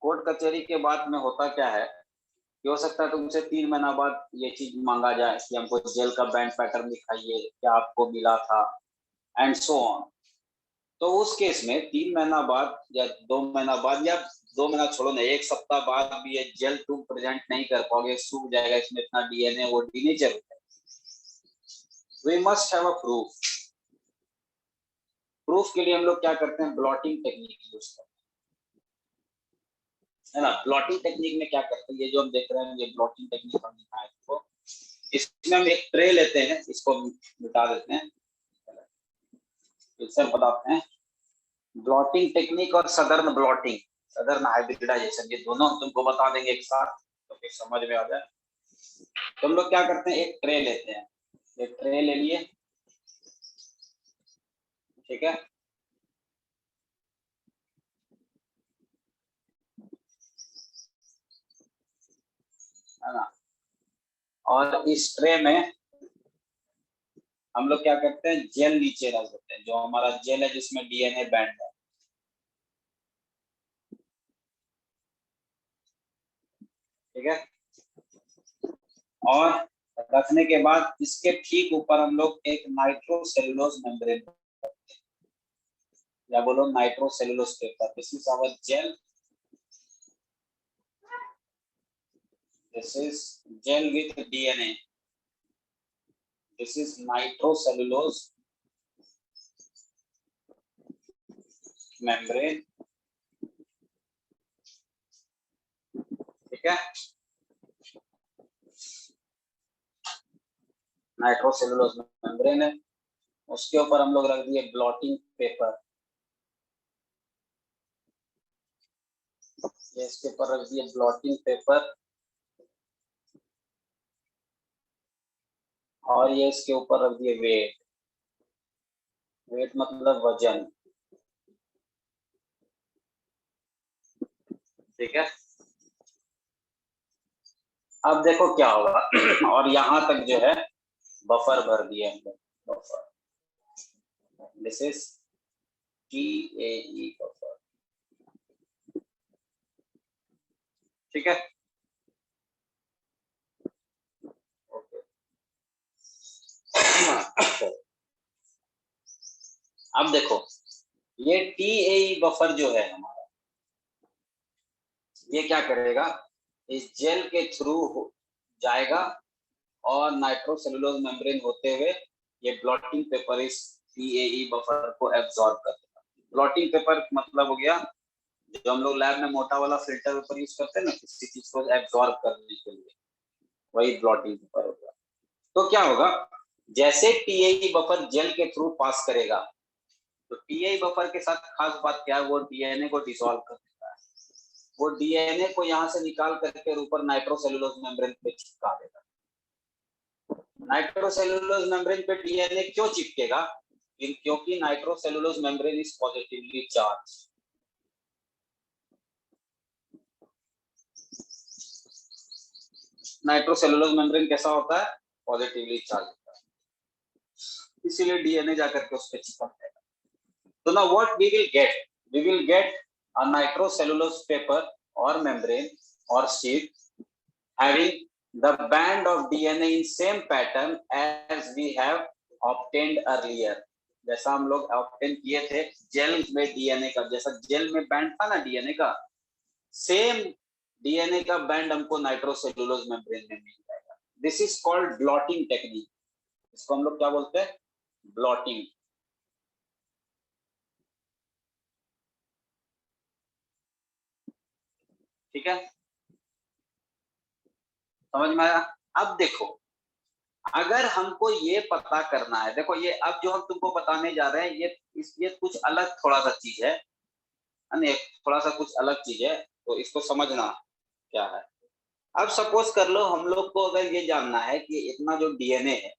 Court कचहरी के बाद में होता क्या है कि हो सकता है तुमसे 3 महीना बाद ये चीज मांगा जाए कि हमको जेल का बैंड पैटर्न दिखाइए, क्या आपको मिला था, एंड सो ऑन। तो उस केस में 3 महीना बाद या 2 महीना बाद या 2 महीना छोड़ो ना, 1 सप्ताह बाद भी ये जेल तुम प्रेजेंट नहीं कर पाओगे, सूख जाएगा, इसमें इतना डीएनए वो डीनेचर होता है। We must have a proof. Proof के लिए हम लोग क्या करते हैं, ब्लॉटिंग टेक्निक यूज करते हैं, है ना। ब्लॉटिंग टेक्निक में क्या करते हैं, ये जो हम देख रहे हैं ये ब्लॉटिंग टेक्निक हम दिखाएं तो इसमें हम एक ट्रे लेते हैं, इसको मिटा देते हैं, इससे बताते हैं ब्लॉटिंग टेक्निक और सदर्न ब्लॉटिंग, सदर्न हाइब्रिडाइजेशन, ये दोनों तुमको बता देंगे एक साथ तो फिर समझ में आ जाए। तो हम लोग क्या करते हैं, एक ट्रे लेते हैं, एक ट्रे ले लिए, ठीक है, ना। और इस ट्रे में हम लोग क्या करते हैं, जेल नीचे रख देते हैं, जो हमारा जेल है जिसमें डीएनए बैंड है, ठीक है। और रखने के बाद इसके ठीक ऊपर हम लोग एक नाइट्रोसेलुलोज मेम्ब्रेन, या बोलो nitrocellulose paper, this is our gel, this is gel with DNA, this is nitrocellulose membrane, ठीक है। नाइट्रोसेलुलोज मेम्ब्रेन है, उसके ऊपर हम लोग रख दिए ब्लॉटिंग पेपर, इसके ऊपर रख दिए ब्लॉटिंग पेपर, और ये इसके ऊपर रख दिए वेट, वेट मतलब वजन, ठीक है। अब देखो क्या होगा और यहाँ तक जो है बफर भर दिए हम लोग, buffer, this is TAE buffer, ठीक है। ओके, अब देखो ये TAE बफर जो है हमारा, ये क्या करेगा, इस जेल के थ्रू जाएगा और नाइट्रोसेलुलोज मेम्ब्रेन होते हुए ये ब्लॉटिंग पेपर इस TAE बफर को एब्जॉर्ब कर देगा। ब्लॉटिंग पेपर मतलब हो गया जो हम लोग लैब में मोटा वाला फिल्टर पेपर यूज करते हैं ना किसी चीज को एब्जॉर्ब करने के लिए, वही ब्लॉटिंग पेपर होगा। तो क्या होगा, जैसे TAE बफर जेल के थ्रू पास करेगा तो TAE बफर के साथ खास बात क्या है, वो डीएनए को डिसॉल्व कर देता है, वो डीएनए को यहाँ से निकाल करके ऊपर नाइट्रोसेलुलोज मेम्ब्रेन पे चिपका देगा। नाइट्रोसेलुलोज मेम्ब्रेन पे डीएनए क्यों चिपकेगा, क्योंकि nitrocellulose membrane is positively charge. Nitrocellulose membrane कैसा होता है, पॉजिटिवली चार्ज होता है, इसीलिए डीएनए जाकर के उस पर चिपक जाएगा। तो ना what we will get a nitrocellulose paper और मेम्ब्रेन और sheet having the band of DNA in same pattern as we have obtained earlier, जैसा हम लोग ऑब्टेन किए थे जेल में डीएनए का, जैसा जेल में बैंड था ना डीएनए का, सेम डीएनए का बैंड हमको नाइट्रोसेलुलोज मेम्ब्रेन में मिल जाएगा। This is called blotting technique, इसको हम लोग क्या बोलते हैं, ब्लॉटिंग, ठीक है, समझ में आया। अब देखो अगर हमको ये पता करना है, देखो ये अब जो हम तुमको बताने जा रहे हैं ये कुछ अलग थोड़ा सा चीज है, थोड़ा सा कुछ अलग चीज है, तो इसको समझना क्या है। अब सपोज कर लो हम लोग को अगर ये जानना है कि इतना जो डीएनए है,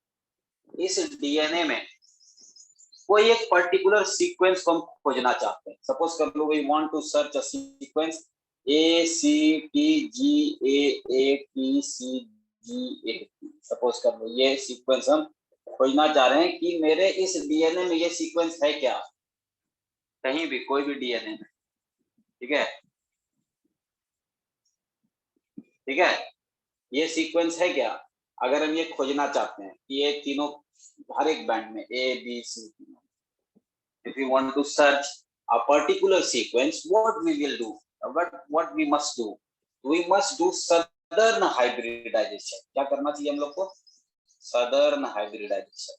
इस डीएनए में कोई एक पर्टिकुलर सीक्वेंस को हम खोजना चाहते हैं। सपोज कर लो we want to search a sequence ACTGAATCGA, suppose कर लो ये सीक्वेंस हम खोजना चाह रहे हैं कि मेरे इस डीएनए में ये सीक्वेंस है क्या, कहीं भी कोई भी डीएनए में, ठीक है। ठीक है, ये सीक्वेंस है क्या, अगर हम ये खोजना चाहते हैं कि ये तीनों हर एक बैंड में ए बी सी तीनों, if we want to search a particular sequence, what we will do, what we must do southern hybridization. क्या करना चाहिए हम लोग को, सदर्न हाइब्रिडाइजेशन।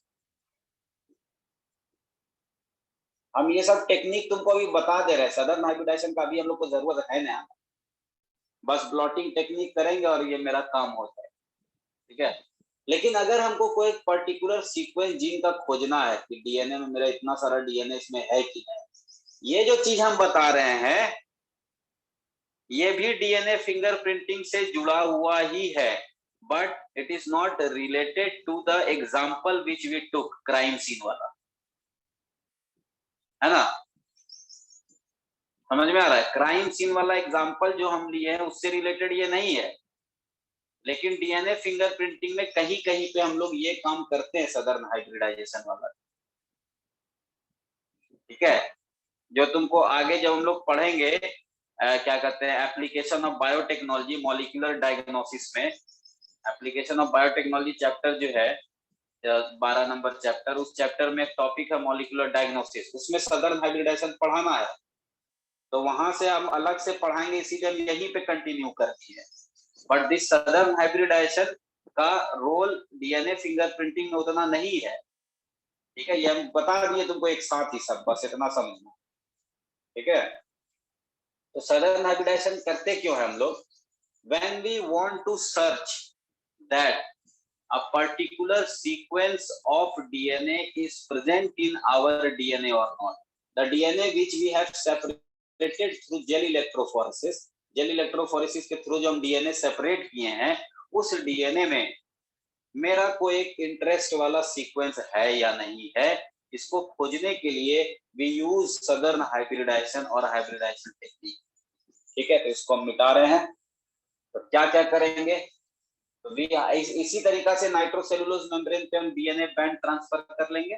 हम ये सब टेक्निक तुमको अभी बता दे रहे हैं, सदर्न हाइब्रिडाइजेशन का अभी हम लोग को जरूरत है ना, बस ब्लॉटिंग टेक्निक करेंगे और ये मेरा काम होता है, ठीक है। लेकिन अगर हमको कोई पर्टिकुलर सीक्वेंस जीन का खोजना है कि डीएनए में मेरा इतना सारा डीएनए इसमें है कि नहीं, ये जो चीज हम बता रहे हैं ये भी डीएनए फिंगरप्रिंटिंग से जुड़ा हुआ ही है, but it is not related to the example which we took, crime scene वाला, है ना, समझ में आ रहा है। क्राइम सीन वाला एग्जाम्पल जो हम लिए हैं उससे रिलेटेड ये नहीं है, लेकिन डीएनए फिंगरप्रिंटिंग में कहीं कहीं पे हम लोग ये काम करते हैं, सदर्न हाइब्रिडाइजेशन वाला, ठीक है। जो तुमको आगे जब हम लोग पढ़ेंगे क्या कहते हैं, application of biotechnology molecular diagnosis में, एप्लीकेशन ऑफ बायोटेक्नोलॉजी चैप्टर जो है 12 नंबर चैप्टर, उस चैप्टर में एक टॉपिक है मॉलिक्यूलर डायग्नोसिस, उसमें सदर्न हाइब्रिडाइजेशन पढ़ाना है, तो वहां से हम अलग से पढ़ाएंगे, इसीलिए हम यहीं पे कंटिन्यू करती है। बट दिस सदर्न हाइब्रिडाइजेशन का रोल डीएनए फिंगरप्रिंटिंग में उतना नहीं है, ठीक है, ये हम बता दिए तुमको एक साथ ही सब, बस इतना समझना, ठीक है। तो सदर्न हाइब्रिडाइजेशन करते क्यों है हम लोग, when we want to search that a particular sequence of DNA is present in our DNA or not, the DNA which we have separated through gel electrophoresis, gel electrophoresis के through जो हम DNA separate किए हैं, उस DNA में मेरा कोई एक इंटरेस्ट वाला सीक्वेंस है या नहीं है, इसको खोजने के लिए वी यूज सदर्न हाइब्रिडाइजेशन और हाइब्रिडाइजेशन टेक्निक, ठीक है। तो इसको हम मिटा रहे हैं, तो क्या क्या करेंगे, तो इसी तरीका से नाइट्रोसेलुलोज मेम्ब्रेन पे हम डीएनए बैंड ट्रांसफर कर लेंगे।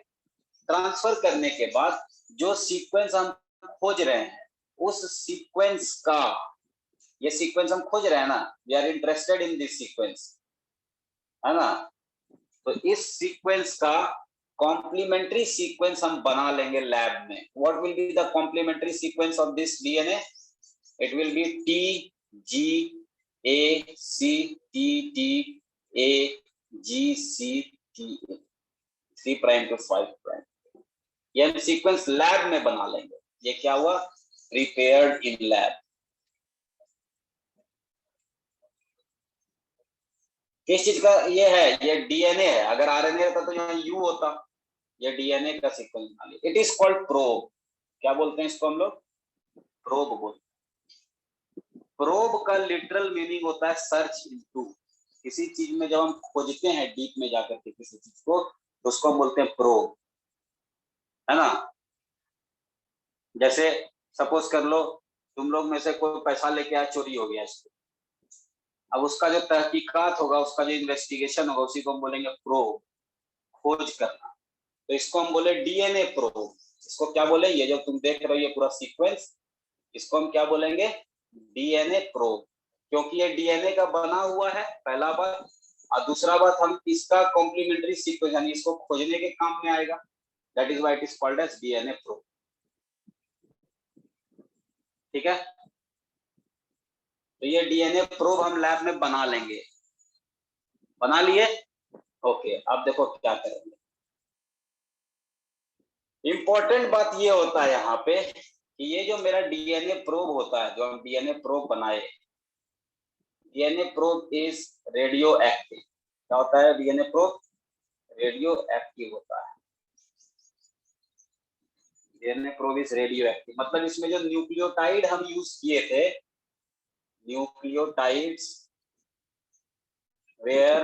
ट्रांसफर करने के बाद जो सीक्वेंस हम खोज रहे हैं उस सीक्वेंस का, ये सीक्वेंस हम खोज रहे हैं ना, we are interested in this sequence, है ना, तो इस सीक्वेंस का कॉम्प्लीमेंट्री सीक्वेंस हम बना लेंगे लैब में। What will be the complementary sequence of this DNA, it will be T G A C T T A G C T A, 3 prime to 5 prime, ये हम सीक्वेंस लैब में बना लेंगे। ये क्या हुआ, प्रिपेयर्ड इन लैब। किस चीज का ये है, ये डीएनए है, अगर आरएनए रहता तो यहाँ यू होता, ये डीएनए का सीक्वेंस बना लिया। इट इज कॉल्ड प्रोब, क्या बोलते हैं इसको हम लोग, प्रोब बोलते हैं। प्रोब का लिटरल मीनिंग होता है सर्च इनटू, किसी चीज में जब हम खोजते हैं डीप में जाकर के किसी चीज को, तो उसको हम बोलते हैं प्रोब, है ना। जैसे सपोज कर लो तुम लोग में से कोई पैसा लेके आया, चोरी हो गया इसको, अब उसका जो तहकीकात होगा, उसका जो इन्वेस्टिगेशन होगा, उसी को हम बोलेंगे प्रोब, खोज करना। तो इसको हम बोले डीएनए प्रोब, इसको क्या बोले, ये जो तुम देख रहे हो ये पूरा सीक्वेंस, इसको हम क्या बोलेंगे, डीएनए प्रोब, क्योंकि ये डीएनए का बना हुआ है, पहला बात, और दूसरा बात हम इसका कॉम्प्लीमेंट्री सीक्वेंस यानी इसको खोजने के काम में आएगा, that is why it is called as DNA probe, ठीक है। तो ये डीएनए प्रोब हम लैब में बना लेंगे, बना लिए, ओके। अब देखो क्या करेंगे, इंपॉर्टेंट बात ये होता है यहाँ पे कि ये जो मेरा डीएनए प्रोब होता है, जो हम डीएनए प्रोब बनाए, DNA probe is radio active. क्या होता है डीएनए प्रोब, रेडियो एक्टिव होता है। DNA probe is radio active, मतलब इसमें जो न्यूक्लियोटाइड हम यूज किए थे, nucleotides were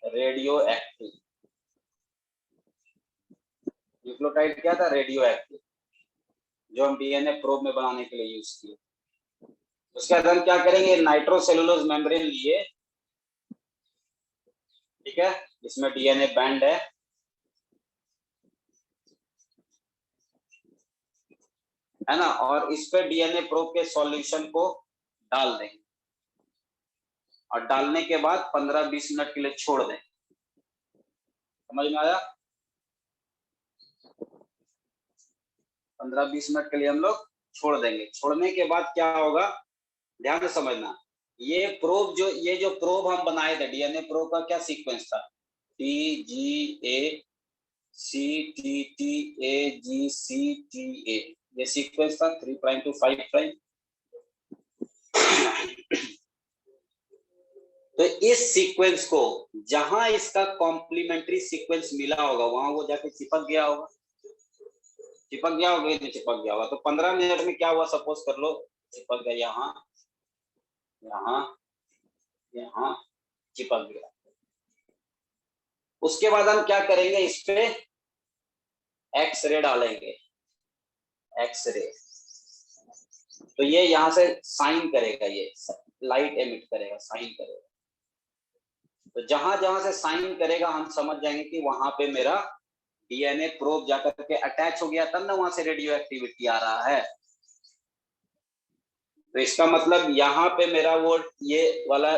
radio active, nucleotide क्या था, रेडियो एक्टिव, जो हम डीएनए प्रोब में बनाने के लिए यूज किए। उसके बाद हम क्या करेंगे, नाइट्रोसेलुलोज मेम्ब्रेन लिए, ठीक है, इसमें डीएनए बैंड है ना, और इस पे डीएनए प्रोब के सॉल्यूशन को डाल देंगे, और डालने के बाद 15-20 मिनट के लिए छोड़ दें। समझ में आया? 15-20 मिनट के लिए हम लोग छोड़ देंगे। छोड़ने के बाद क्या होगा, ध्यान से समझना। ये प्रोब ये जो प्रोब हम बनाए थे, डीएनए प्रोब का क्या सीक्वेंस था, TGA CTTA GCTA, ये सीक्वेंस था 3 प्राइम टू 5 प्राइम। तो इस सीक्वेंस को जहां इसका कॉम्प्लीमेंट्री सीक्वेंस मिला होगा वहां वो जाके चिपक गया होगा, चिपक गया होगा, नहीं चिपक गया होगा। तो 15 मिनट में क्या हुआ, सपोज कर लो चिपक गया, यहाँ यहाँ यहाँ चिपक गया। उसके बाद हम क्या करेंगे, इस पे एक्सरे डालेंगे, एक्सरे। तो ये यहाँ से साइन करेगा, ये लाइट एमिट करेगा, साइन करेगा। तो जहां जहां से साइन करेगा हम समझ जाएंगे कि वहां पे मेरा डीएनए प्रोब जाकर के अटैच हो गया, तब ना वहां से रेडियो एक्टिविटी आ रहा है। तो इसका मतलब यहाँ पे मेरा वो ये वाला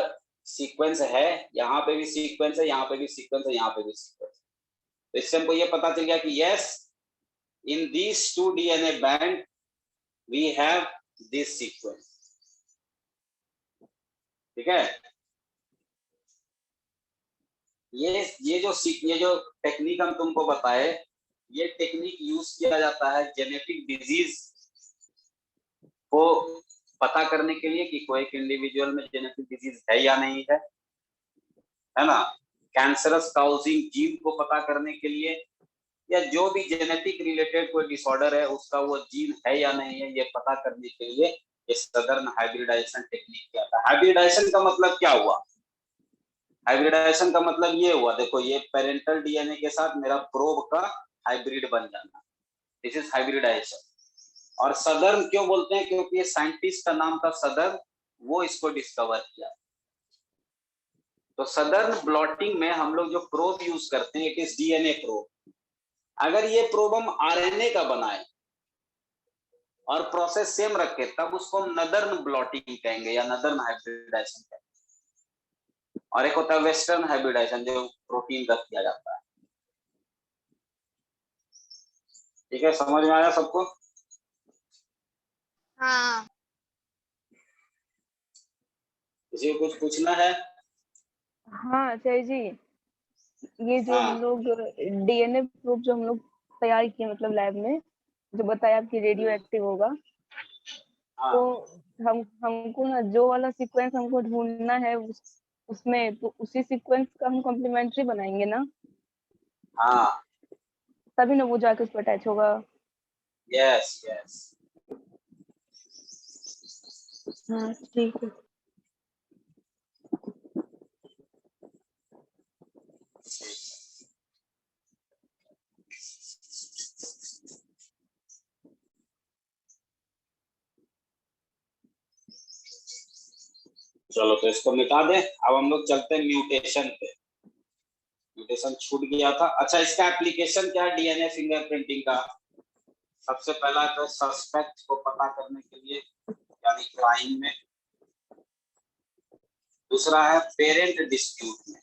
सीक्वेंस है, यहाँ पे भी सीक्वेंस है, यहाँ पे भी सीक्वेंस है, यहाँ पे भी सीक्वेंस है। तो इससे हमको ये पता चल गया कि yes, in these 2 DNA band we have this sequence. ठीक है, ये जो टेक्निक हम तुमको बताए, ये टेक्निक यूज किया जाता है जेनेटिक डिजीज को पता करने के लिए कि कोई एक इंडिविजुअल में जेनेटिक डिजीज है या नहीं है ना, कैंसरस काउजिंग जीन को पता करने के लिए, या जो भी जेनेटिक रिलेटेड कोई डिसऑर्डर है उसका वो जीन है या नहीं है, ये पता करने के लिए ये सदर्न हाइब्रिडाइजेशन टेक्निक किया था। हाइब्रिडाइजेशन का मतलब क्या हुआ, हाइब्रिडाइजेशन का मतलब ये हुआ, देखो ये पेरेंटल डीएनए के साथ मेरा प्रोब का हाइब्रिड बन जाना, दिस इज हाइब्रिडाइजेशन। और सदर्न क्यों बोलते हैं, क्योंकि ये साइंटिस्ट का नाम था सदर्न, वो इसको डिस्कवर किया। तो सदर्न ब्लॉटिंग में हम लोग जो प्रोब यूज करते हैं, इट इज डीएनए प्रोब। अगर ये प्रोब हम आरएनए का बनाए और प्रोसेस सेम रखे, तब उसको हम नदर्न ब्लॉटिंग कहेंगे या नदर्न हाइब्रिडाइजेशन कहेंगे। और एक होता है वेस्टर्न हाइब्रिडाइजेशन, जो प्रोटीन का किया जाता है। ठीक है, समझ में आया सबको? हाँ। किसी को कुछ पूछना है? हाँ आचार्य जी, ये जो हाँ। हम लोग डीएनए प्रूफ जो हम लोग तैयार किए मतलब लैब में, जो बताया आपकी रेडियो एक्टिव होगा, हाँ। तो हमको ना जो वाला सीक्वेंस हमको ढूंढना है उसमें तो उसी सीक्वेंस का हम कॉम्प्लीमेंट्री बनाएंगे ना, हाँ। तभी ना वो जाके उस पर अटैच होगा। Yes yes. हाँ ठीक है। चलो तो इसको मिटा दें। अब हम लोग चलते हैं म्यूटेशन पे। म्यूटेशन छूट गया था। अच्छा, इसका एप्लीकेशन क्या है डीएनए फिंगरप्रिंटिंग का? सबसे पहला तो सस्पेक्ट को पता करने के लिए, यानी क्राइम में। दूसरा है पेरेंट डिस्प्यूट में।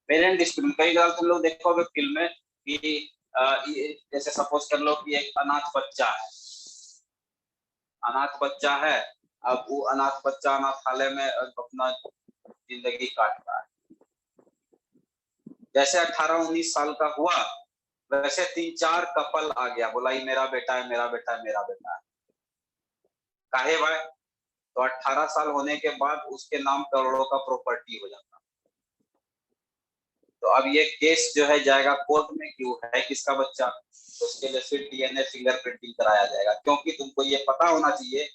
पेरेंट डिस्प्यूट कई बार तुम लोग देखोगे फिल्म में कि जैसे सपोज कर लो कि एक अनाथ बच्चा है, अनाथ बच्चा है, अब वो अनाथ बच्चा अनाथालय में अपना जिंदगी काट रहा है। जैसे 18-19 साल का हुआ, वैसे 3-4 कपल आ गया, बोला ये मेरा बेटा है, मेरा बेटा है, मेरा बेटा है। काहे भाई? तो 18 साल होने के बाद उसके नाम करोड़ों का प्रॉपर्टी हो जाता। तो अब ये केस जो है जाएगा कोर्ट में कि वो है किसका बच्चा, तो उसके लिए फिर डीएनए फिंगरप्रिंटिंग कराया जाएगा। क्योंकि तुमको ये पता होना चाहिए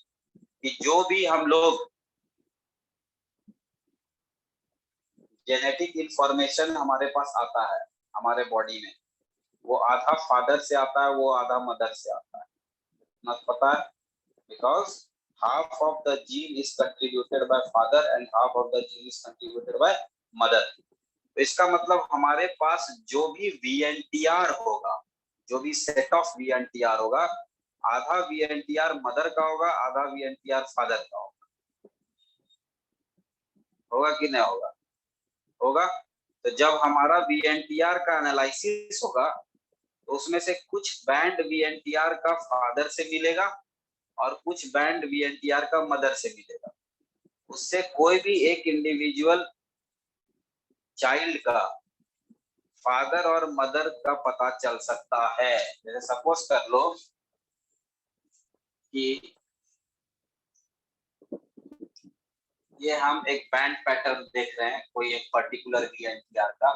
कि जो भी हम लोग जेनेटिक इंफॉर्मेशन हमारे पास आता है हमारे बॉडी में, वो आधा फादर से आता है, वो आधा मदर से आता है। ना पता है? Because half of the gene is contributed by father and half of the gene is contributed by mother. तो इसका मतलब हमारे पास जो भी VNTR होगा, जो भी सेट ऑफ VNTR होगा, आधा VNTR मदर का होगा, आधा VNTR फादर का होगा। होगा कि नहीं होगा? होगा। तो जब हमारा VNTR का एनालिसिस होगा तो उसमें से कुछ बैंड VNTR का फादर से मिलेगा और कुछ बैंड VNTR का मदर से मिलेगा। उससे कोई भी एक इंडिविजुअल चाइल्ड का फादर और मदर का पता चल सकता है। जैसे सपोज कर लो कि ये हम एक बैंड पैटर्न देख रहे हैं कोई एक पर्टिकुलर VNTR का,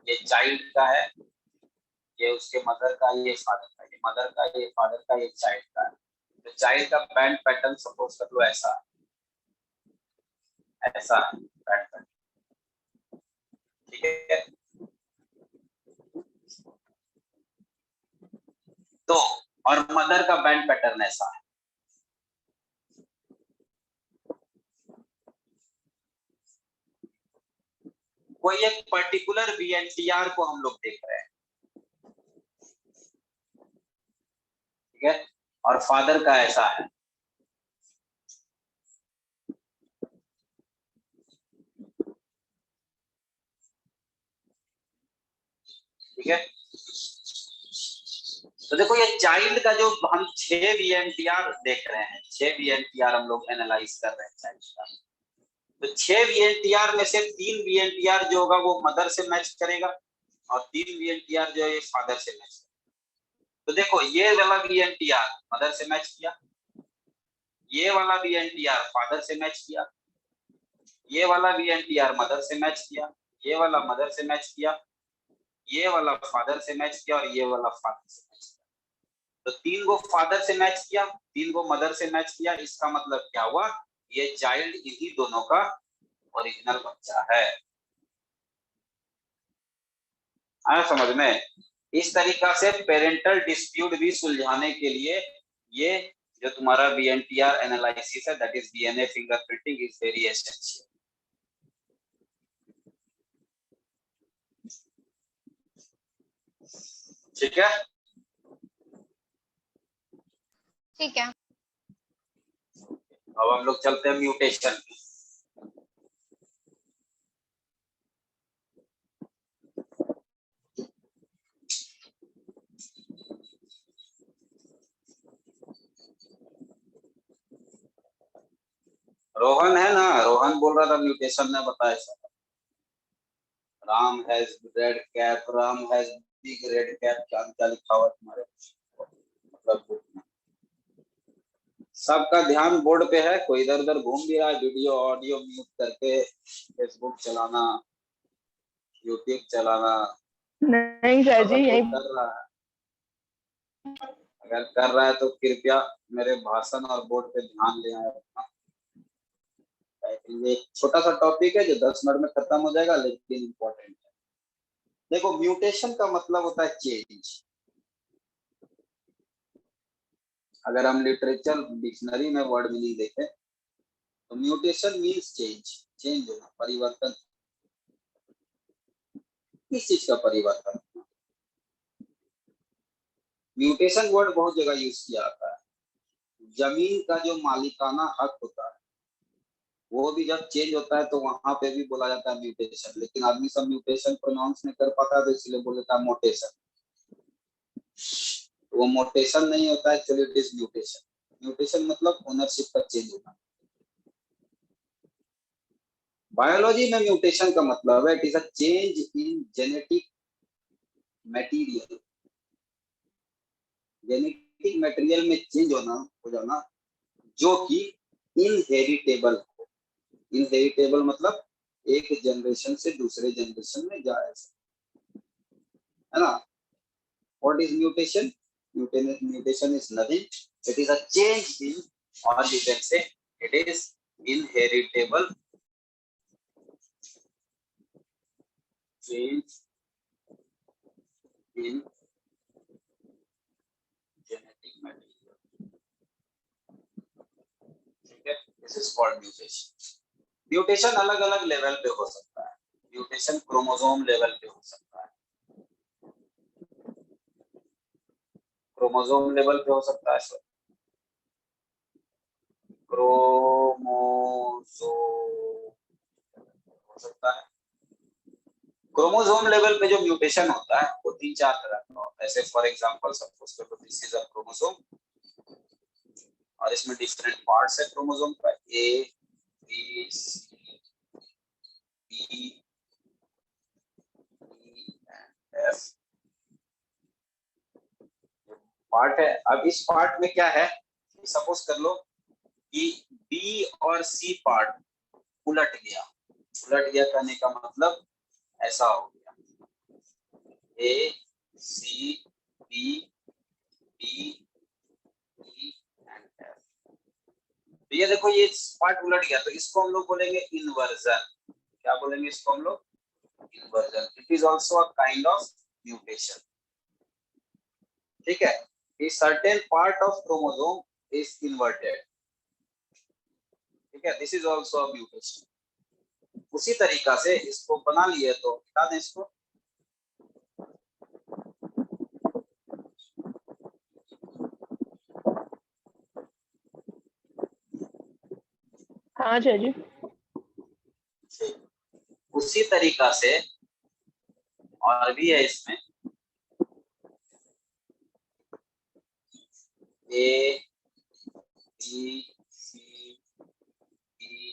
ये चाइल्ड का है, ये उसके मदर का, ये फादर का, ये मदर का, ये फादर का, ये चाइल्ड का है। तो चाइल्ड का बैंड पैटर्न सपोज कर लो ऐसा ऐसा है बैंड पैटर्न, ठीक है। तो और मदर का बैंड पैटर्न ऐसा है। कोई एक पर्टिकुलर VNTR को हम लोग देख रहे हैं, ठीक है, और फादर का ऐसा है। ठीक है, तो देखो ये चाइल्ड का जो हम 6 VNTR देख रहे हैं, 6 VNTR हम लोग एनालाइज कर रहे हैं चाइल्ड का। तो 6 VNTR में से 3 VNTR जो होगा वो मदर से मैच करेगा और 3 VNTR जो है ये फादर से मैच करेगा। तो देखो ये वाला VNTR मदर से मैच किया, ये वाला VNTR फादर से मैच किया, ये वाला VNTR मदर से मैच किया, ये वाला मदर से मैच किया, ये वाला फादर से मैच किया और ये वाला फादर से मैच किया। तो 3 को फादर से मैच किया, 3 को मदर से मैच किया, इसका मतलब क्या हुआ? ये चाइल्ड इन्हीं दोनों का ओरिजिनल बच्चा है। आया समझ में? इस तरीका से पेरेंटल डिस्प्यूट भी सुलझाने के लिए ये जो तुम्हारा VNTR एनालिसिस है, that is DNA fingerprinting, is very essential. ठीक है, ठीक है। अब हम लोग चलते हैं म्यूटेशन पे। रोहन है ना, रोहन बोल रहा था म्यूटेशन ने बताया सब। Ram has red cap, Ram has big red cap, क्या क्या लिखा हुआ तुम्हारे मतलब सबका ध्यान बोर्ड पे है, कोई इधर उधर घूम भी रहा है, वीडियो ऑडियो म्यूट करके फेसबुक चलाना, यूट्यूब चलाना। नहीं सर जी, अगर कोई यही कर रहा है, अगर कर रहा है तो कृपया मेरे भाषण और बोर्ड पे ध्यान ले आए अपना। एक छोटा सा टॉपिक है जो 10 मिनट में खत्म हो जाएगा लेकिन इम्पोर्टेंट है। देखो म्यूटेशन का मतलब होता है चेंज। अगर हम लिटरेचर डिक्शनरी में वर्ड मीनिंग देखें तो म्यूटेशन मीन्स चेंज, चेंज होना, परिवर्तन। किस चीज का परिवर्तन? म्यूटेशन वर्ड बहुत जगह यूज किया जाता है। जमीन का जो मालिकाना हक होता है वो भी जब चेंज होता है तो वहां पे भी बोला जाता है म्यूटेशन, लेकिन आदमी सब म्यूटेशन प्रोनाउंस नहीं कर पाता तो इसलिए बोल देता है मोटेशन। वो मोटेशन नहीं होता है, actually it is mutation. Mutation मतलब ओनरशिप का चेंज होना। बायोलॉजी में म्यूटेशन का मतलब है it is a change in genetic material. Genetic material में चेंज हो जाना जो कि इनहेरिटेबल हो। इनहेरिटेबल मतलब एक जनरेशन से दूसरे जनरेशन में जाए, है ना? What is mutation? Mutation is nothing. It is a change in, or you can say it is inheritable change in genetic material. ठीक है, this is called mutation. Mutation अलग अलग लेवल पे हो सकता है। म्यूटेशन क्रोमोसोम लेवल पे हो सकता है। क्रोमोसोम लेवल पे हो सकता है सर, क्रोमोसोम हो सकता है। क्रोमोसोम लेवल पे जो म्यूटेशन होता है वो 3-4 तरह का होता है। जैसे फॉर एग्जांपल सपोज करो दिस इज अ क्रोमोसोम और इसमें डिफरेंट पार्ट्स है क्रोमोसोम का, A B C D E and F part है। अब इस पार्ट में क्या है, सपोज कर लो कि बी और सी पार्ट उलट गया। उलट गया कहने का मतलब ऐसा हो गया, A C B D E and F. तो ये देखो ये पार्ट उलट गया, तो इसको हम लोग बोलेंगे इन्वर्जन। क्या बोलेंगे इसको हम लोग? Inversion. It is also a kind of mutation. ठीक है, a certain part of chromosome is inverted. ठीक है, this is also a mutation. उसी तरीका से इसको बना लिए तो बता दें इसको। हाँ जी। उसी तरीका से और भी है इसमें, A B C D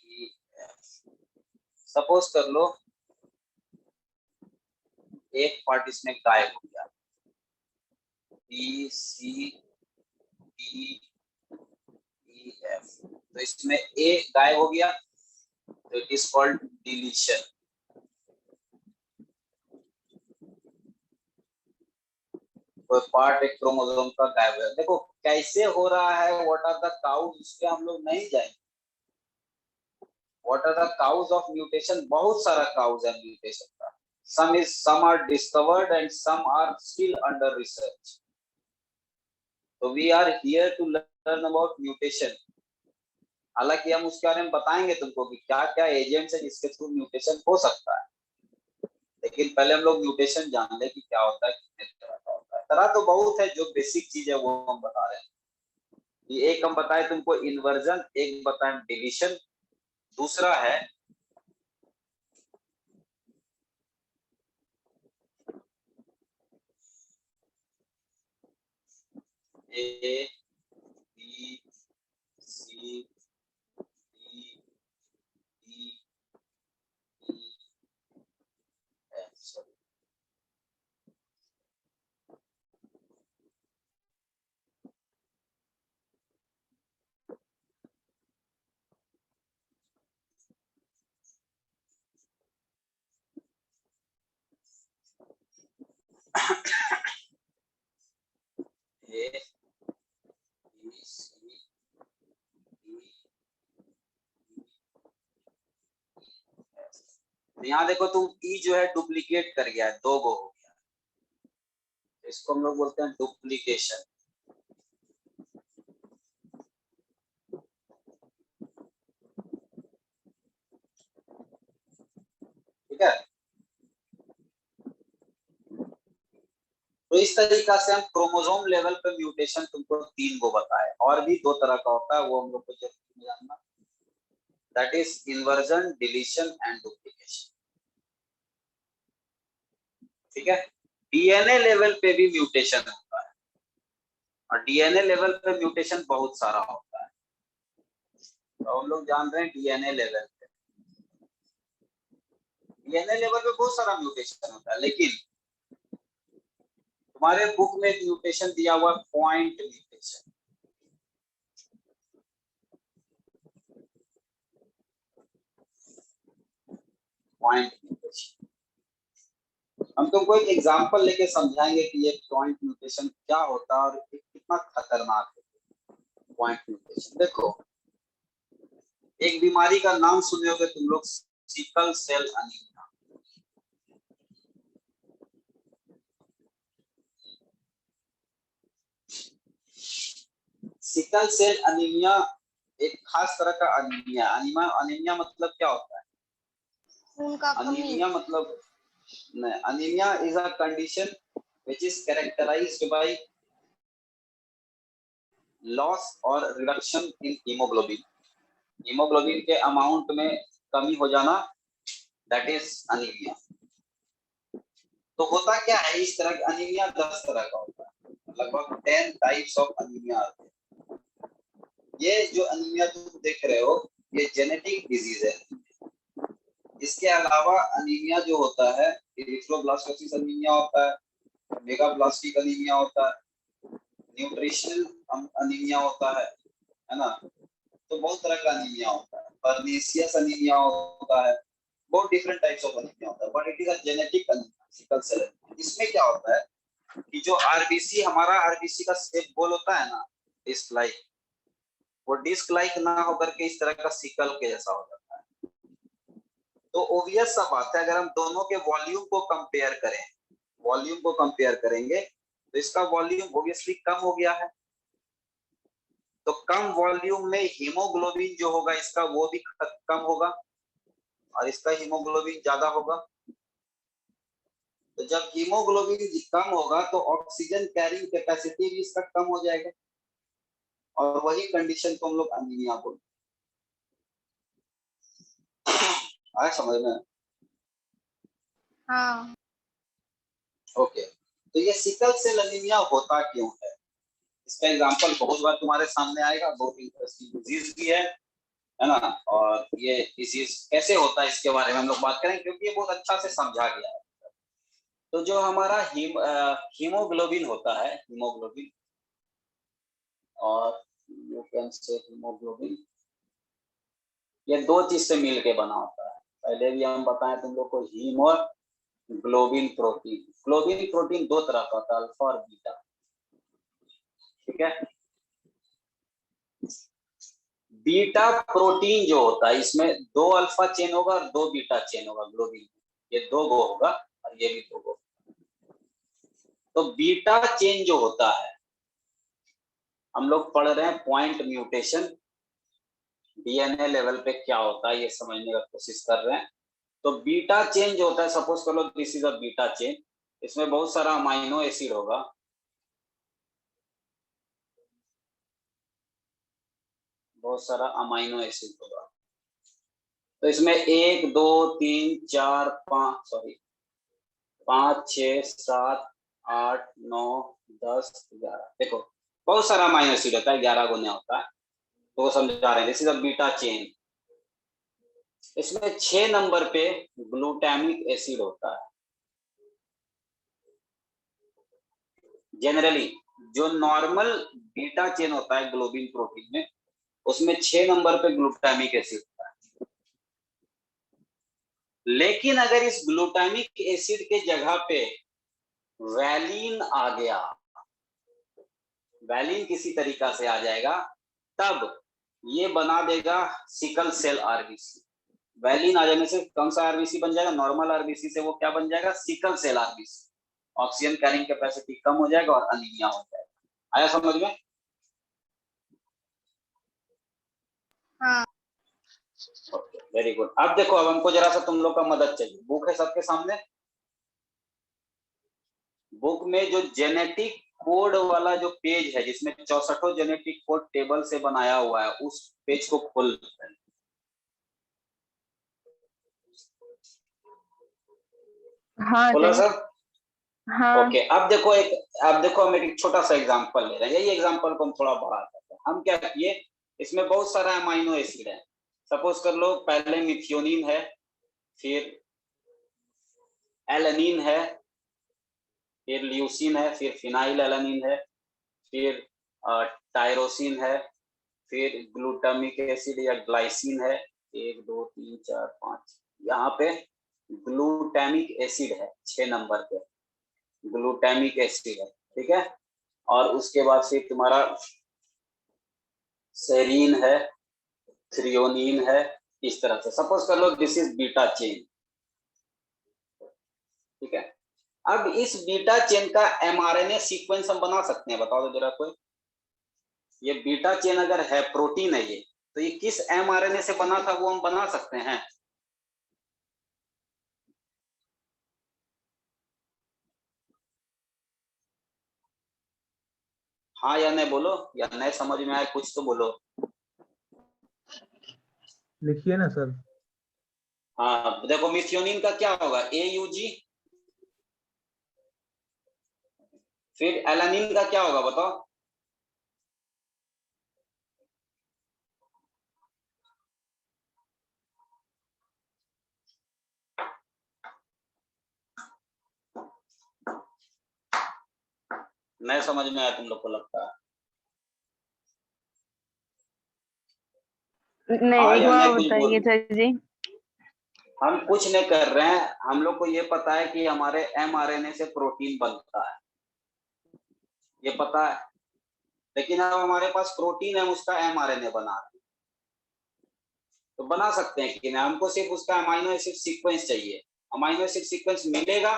E F. Suppose कर लो एक पार्ट इसमें गायब हो गया, B C D E F, तो इसमें ए गायब हो गया, तो इट इज कॉल्ड डिलीशन। कोई पार्ट एक क्रोमोसोम का गायब है। देखो कैसे हो रहा है, व्हाट आर द काउज, उस पे हम लोग नहीं जाएंगे। What are the cause of mutation, बहुत सारा काउज है म्यूटेशन का। some are discovered and some are still under research. So we are here to learn about mutation. हालांकि हम उसके बारे में बताएंगे तुमको कि क्या क्या एजेंट्स है जिसके थ्रू म्यूटेशन हो सकता है, लेकिन पहले हम लोग म्यूटेशन जान ले कि क्या होता है, कितने तरह का होता है। तरह तो बहुत है, जो बेसिक चीज है वो हम बता रहे हैं। एक हम बताए तुमको इन्वर्जन, एक बताए डिलीशन, दूसरा है A B C D E F. Sorry, A B C D F. तो यहाँ देखो तुम ई जो है डुप्लीकेट कर गया है, 2 गो हो गया, इसको हम लोग बोलते हैं डुप्लीकेशन। ठीक है, तो इस तरीका से हम क्रोमोसोम लेवल पे म्यूटेशन तुमको 3 गो बताए, और भी 2 तरह का होता है वो हम लोग को जरूर जानना, that is inversion, deletion and duplication. ठीक है, डीएनए लेवल पे भी म्यूटेशन होता है, और डीएनए लेवल पे म्यूटेशन बहुत सारा होता है। तो हम लोग जान रहे हैं डीएनए लेवल पे, डीएनए लेवल पे बहुत सारा म्यूटेशन होता है, लेकिन तुम्हारे बुक में एक म्यूटेशन दिया हुआ पॉइंट म्यूटेशन। पॉइंट म्यूटेशन हम तुमको एक एग्जांपल लेके समझाएंगे कि ये पॉइंट म्यूटेशन क्या होता है और ये कितना खतरनाक है। पॉइंट म्यूटेशन देखो, एक बीमारी का नाम सुने होगे तुम लोग, sickle cell anaemia. Sickle cell anaemia एक खास तरह का अनीमिया। अनीमिया मतलब क्या होता है? खून का कमी। अनीमिया मतलब नहीं, anaemia is a condition which is characterized by loss or reduction in hemoglobin. Haemoglobin के अमाउंट में कमी हो जाना, दैट इज अनीमिया। तो होता क्या है, इस तरह का अनीमिया 10 तरह का होता है, लगभग 10 टाइप्स ऑफ अनीमिया आते हैं। ये जो अनीमिया तुम देख रहे हो ये जेनेटिक डिजीज है। इसके अलावा अनीमिया जो होता है, इरिथ्रोब्लास्टोसिस अनीमिया होता है, मेगाब्लास्टिक अनीमिया होता है, न्यूट्रिशनल अनीमिया होता है ना। तो बहुत तरह का अनीमिया होता है, पर्नीशियस अनीमिया होता है, बहुत डिफरेंट टाइप्स ऑफ अनीमिया होता है, but it is a genetic anaemia, sickle cell anaemia. इसमें क्या होता है कि जो आरबीसी, हमारा आरबीसी का शेप गोल होता है ना, डिस्क लाइक, वो डिस्क लाइक ना होकर के इस तरह का सिकल के जैसा हो जाता है। तो ओबियस सा बात है, अगर हम दोनों के वॉल्यूम को कंपेयर करें, वॉल्यूम को कंपेयर करेंगे तो इसका वॉल्यूम ओबियसली कम हो गया है। तो कम वॉल्यूम में हीमोग्लोबिन जो होगा इसका वो भी कम होगा और इसका हीमोग्लोबिन ज्यादा होगा। तो जब हीमोग्लोबिन कम होगा तो ऑक्सीजन कैरिंग कैपेसिटी भी इसका कम हो जाएगा और वही कंडीशन को हम लोग अनीमिया बोलते हैं। आया समझ में? हाँ। ओके, तो ये सिकल सेल अनीमिया होता क्यों है, इसका एग्जांपल बहुत बार तुम्हारे सामने आएगा, बहुत इंटरेस्टिंग डिजीज भी है ना। और ये डिजीज कैसे होता है इसके बारे में हम लोग बात करें, क्योंकि ये बहुत अच्छा से समझा गया है। तो जो हमारा हीमोग्लोबिन होता है, हीमोग्लोबिन, और यू कैन से हीमोग्लोबिन, ये दो चीज से मिलके बना होता है। पहले भी हम बताएं तुम लोग को, हीम और ग्लोबिन प्रोटीन। ग्लोबिन प्रोटीन दो तरह का होता है, अल्फा और बीटा, ठीक है। बीटा प्रोटीन जो होता है इसमें 2 अल्फा चेन होगा और 2 बीटा चेन होगा ग्लोबिन, ये 2 गो होगा और ये भी 2 गो। तो बीटा चेन जो होता है, हम लोग पढ़ रहे हैं पॉइंट म्यूटेशन, डीएनए लेवल पे क्या होता है ये समझने का कोशिश कर रहे हैं। तो बीटा चेन जो होता है, सपोज कर लो this is a beta chain, इसमें बहुत सारा अमाइनो एसिड होगा, बहुत सारा अमाइनो एसिड होगा। तो इसमें 1 2 3 4 5 5 6 7 8 9 10 11, देखो बहुत सारा अमाइनो एसिड होता है, 11 गुना होता है। तो वो समझा रहे हैं, this is a beta chain. इसमें 6 नंबर पे ग्लूटामिक एसिड होता है। जनरली जो नॉर्मल बीटा चेन होता है ग्लोबिन प्रोटीन में, उसमें 6 नंबर पे ग्लूटामिक एसिड होता है। लेकिन अगर इस ग्लूटामिक एसिड के जगह पे वैलिन आ गया, वैलिन किसी तरीका से आ जाएगा, तब ये बना देगा सिकल सेल आरबीसी। वैलिन आ जाने से कौन सा आरबीसी बन जाएगा, नॉर्मल आरबीसी से वो क्या बन जाएगा, sickle cell RBC. Oxygen carrying capacity कम हो जाएगा और अनीमिया हो जाएगा। आया समझ में? हाँ। Okay, very good. अब देखो, अब हमको जरा सा तुम लोग का मदद चाहिए। बुक है सबके सामने, बुक में जो जेनेटिक कोड वाला जो पेज है, जिसमें 64 जेनेटिक कोड टेबल से बनाया हुआ है, उस पेज को खोल। हाँ खोला सर। सब? हाँ। ओके, अब देखो हम एक छोटा सा एग्जांपल ले रहे हैं। यही एग्जांपल को हम थोड़ा बढ़ा करते हैं। हम क्या किए, इसमें बहुत सारा अमाइनो एसिड है। सपोज कर लो पहले मिथियोनिन है, फिर एलानिन है, फिर ल्यूसिन है, फिर फिनाइल एलानिन है, फिर टायरोसिन है, फिर ग्लूटामिक एसिड या ग्लाइसिन है, 1 2 3 4 5, यहाँ पे ग्लूटामिक एसिड है 6 नंबर पे, ग्लूटामिक एसिड है, ठीक है। और उसके बाद फिर तुम्हारा सेरीन है, थ्रियोनिन है, इस तरह से। सपोज कर लो दिस इज बीटा चेन, ठीक है। अब इस बीटा चेन का एमआरएनए सीक्वेंस हम बना सकते हैं, बताओ तो जरा कोई। ये बीटा चेन अगर है, प्रोटीन है ये, तो ये किस एमआरएनए से बना था वो हम बना सकते हैं। हाँ या नहीं बोलो, या नहीं समझ में आए कुछ तो बोलो। लिखिए ना सर। हाँ देखो, मिथ्योनिन का क्या होगा, AUG। फिर एलानिन का क्या होगा बताओ। नहीं समझ में आया तुम लोग को लगता है। नहीं, हाँ एक या बार नहीं कुछ बताइए बोल। सर जी। हम कुछ नहीं कर रहे हैं, हम लोग को ये पता है कि हमारे mRNA से प्रोटीन बनता है, ये पता है। लेकिन अब हमारे पास प्रोटीन है, उसका mRNA बना रहे हैं, तो बना सकते हैं कि नहीं, हमको सिर्फ उसका अमाइनो एसिड सीक्वेंस चाहिए। अमाइनो एसिड सीक्वेंस मिलेगा,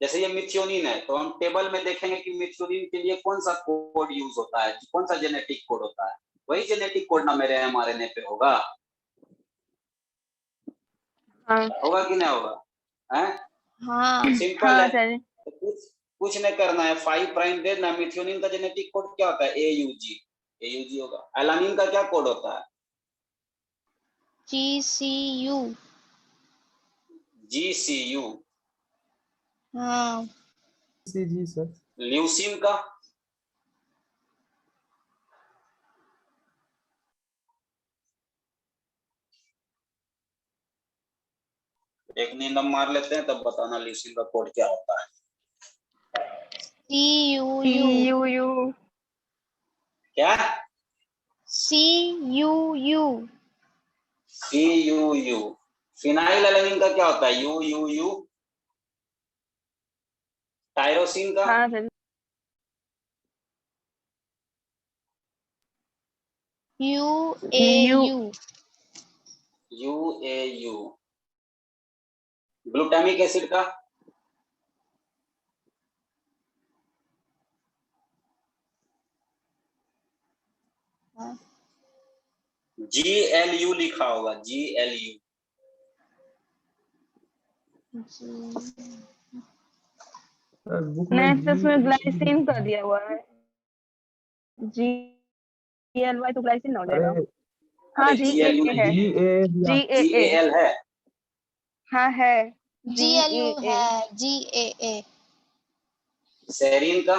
जैसे ये मिथ्योनिन है तो हम टेबल में देखेंगे कि मिथ्योनिन के लिए कौन सा कोड यूज होता है, कौन सा जेनेटिक कोड होता है, वही जेनेटिक कोड ना मेरे mRNA पे होगा। हाँ होगा कि नहीं होगा, हैं? हाँ सिंपल हाँ है। सर। तो कुछ नहीं करना है, 5 प्राइम देना। मिथ्योनिन का जेनेटिक कोड क्या होता है, AUG। AUG होगा। एलानिन का क्या कोड होता है, GCU। GCU। हाँ जी सर। ल्यूसीन का एक नींद हम मार लेते हैं, तब बताना ल्यूसीन का कोड क्या होता है। CUU। CUU। क्या, CUU। CUU। फिनाइल एलानिन का क्या होता है, UUU। टायरोसिन का हाँ sir. UAU। UAU। Glutamic acid का हाँ। GLU लिखा होगा, GLU। सर बुक में नेक्स्ट इसमें GAG ग्लाइसिन का दिया हुआ है। GLY तो ग्लाइसिन ना हो जाएगा। अरे हाँ अरे GLU GA है। नहीं है, GAA। GAL है। हाँ है। GLU GAA। है। GAA। सेरीन का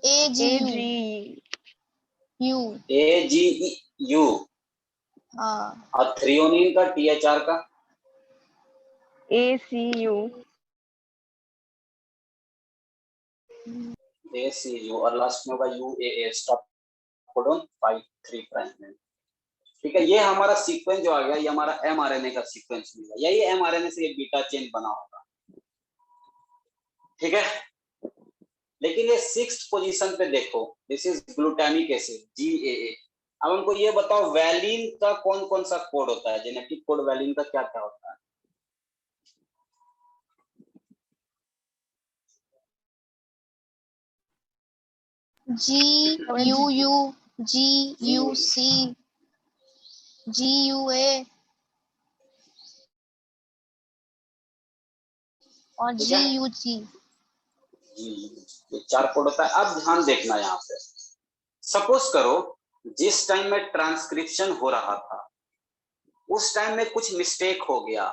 AGU। AG। U। AGU। हाँ। और थ्रियोनिन का THR का ACU। ACU। और लास्ट में होगा UAA, स्टॉप कोडॉन 5 3 प्राइम में। ठीक है, ये हमारा सीक्वेंस जो आ गया, ये हमारा mRNA का सीक्वेंस मिला, यही mRNA से ये बीटा चेन बना होगा। ठीक है, लेकिन ये 6th पोजीशन पे देखो, this is glutamic acid, GAA। अब हमको ये बताओ, वैलिन का कौन कौन सा कोड होता है, जेनेटिक कोड वैलिन का क्या क्या होता है। GUU। GUC। GUA। और ठीक है, GUG। ये 4 कोड होता है। अब ध्यान देखना यहाँ पे, सपोज करो जिस टाइम में ट्रांसक्रिप्शन हो रहा था, उस टाइम में कुछ मिस्टेक हो गया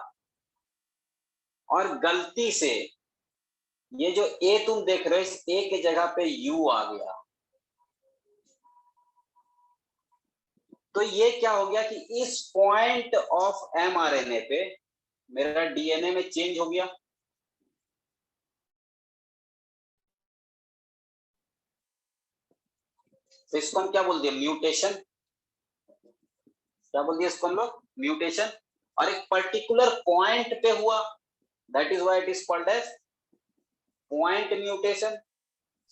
और गलती से ये जो ए तुम देख रहे हो, इस ए के जगह पे यू आ गया, तो ये क्या हो गया कि इस पॉइंट ऑफ mRNA पे मेरा DNA में चेंज हो गया। तो इसको हम क्या बोल दिए, म्यूटेशन। क्या बोल दिया इसको हम लोग, म्यूटेशन। और एक पर्टिकुलर पॉइंट पे हुआ, that is why it is called as point mutation.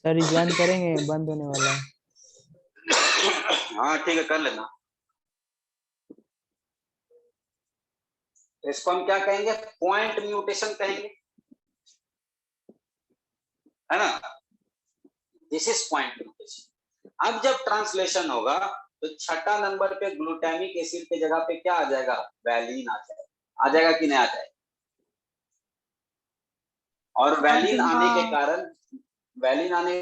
Sir join करेंगे, बंद होने वाला है। हाँ ठीक है, कर लेना। तो इसको हम क्या कहेंगे, पॉइंट म्यूटेशन कहेंगे, है ना। This is point mutation. अब जब ट्रांसलेशन होगा तो छठा नंबर पे ग्लूटामिक एसिड के जगह पे क्या आ जाएगा, वैलिन आ जाएगा। आ जाएगा कि नहीं आ जाएगा, और वैलिन आने के हाँ। कारण वैलिन आने